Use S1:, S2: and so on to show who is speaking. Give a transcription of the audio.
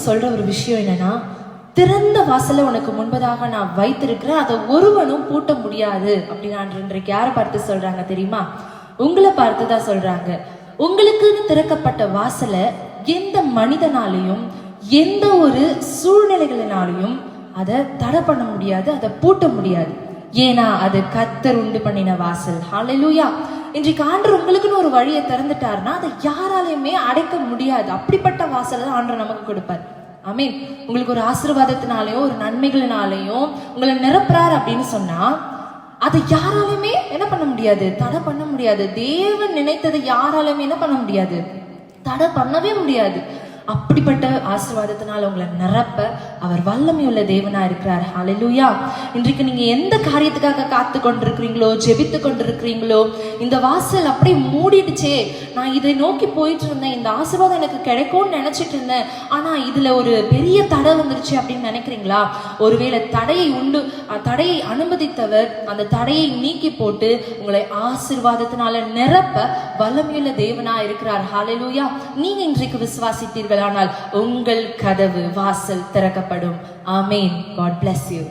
S1: உங்களுக்கு சொல்ற ஒரு விஷயம் என்னன்னா, திறந்த வாசலை உனக்கு முன்பதாக நான் வைத்திருக்கிறேன், அதை ஒருவனும் பூட்ட முடியாது அப்படின்னு இன்றைக்கு யாரை பார்த்து சொல்றாங்க தெரியுமா? உங்களை பார்த்து தான் சொல்றாங்க. உங்களுக்குன்னு திறக்கப்பட்ட வாசலை எந்த மனிதனாலையும் எந்த ஒரு சூழ்நிலைகளினாலையும் அதை தடை பண்ண முடியாது, அதை பூட்ட முடியாது. ஏன்னா அது கர்த்தர் உண்டு பண்ணின வாசல். ஹல்லேலூயா. இன்றைக்கு ஆண்டவர் உங்களுக்குன்னு ஒரு வழியை திறந்துட்டாருன்னா அதை யாராலையுமே அடைக்க முடியாது. அப்படிப்பட்ட வாசலை தான் ஆண்டவர் நமக்கு கொடுப்பார். ஆமென். உங்களுக்கு ஒரு ஆசீர்வாதத்தினாலையும் ஒரு நன்மைகளினாலையும் உங்களை நிரப்புறார் அப்படின்னு சொன்னா அதை யாராலுமே என்ன பண்ண முடியாது, தடை பண்ண முடியாது. தேவன் நினைத்ததை யாராலுமே என்ன பண்ண முடியாது, தடை பண்ணவே முடியாது. அப்படிப்பட்ட ஆசீர்வாதத்தினால் உங்களை நிரப்ப அவர் வல்லமையுள்ள தேவனா இருக்கிறார். ஹல்லேலூயா. இன்றைக்கு நீங்க எந்த காரியத்துக்காக காத்து கொண்டிருக்கிறீங்களோ, ஜெபித்து கொண்டிருக்கிறீங்களோ, இந்த வாசல் அப்படியே மூடிடுச்சே, நான் இதை நோக்கி போயிட்டு இருந்தேன், இந்த ஆசீர்வாதம் எனக்கு கிடைக்கும்னு நினைச்சிட்டு இருந்தேன், ஆனா இதுல ஒரு பெரிய தடை வந்துருச்சு அப்படின்னு நினைக்கிறீங்களா? ஒருவேளை தடையை அனுமதித்தவர் அந்த தடையை நீக்கி போட்டு உங்களை ஆசீர்வாதத்தினால நிரப்ப வல்லமையுள்ள தேவனா இருக்கிறார். ஹல்லேலூயா. நீங்க இன்றைக்கு விசுவாசித்தீர்கள் ஆனால் உங்கள் கதவு வாசல் திறக்கப்படும். ஆமேன். God bless you.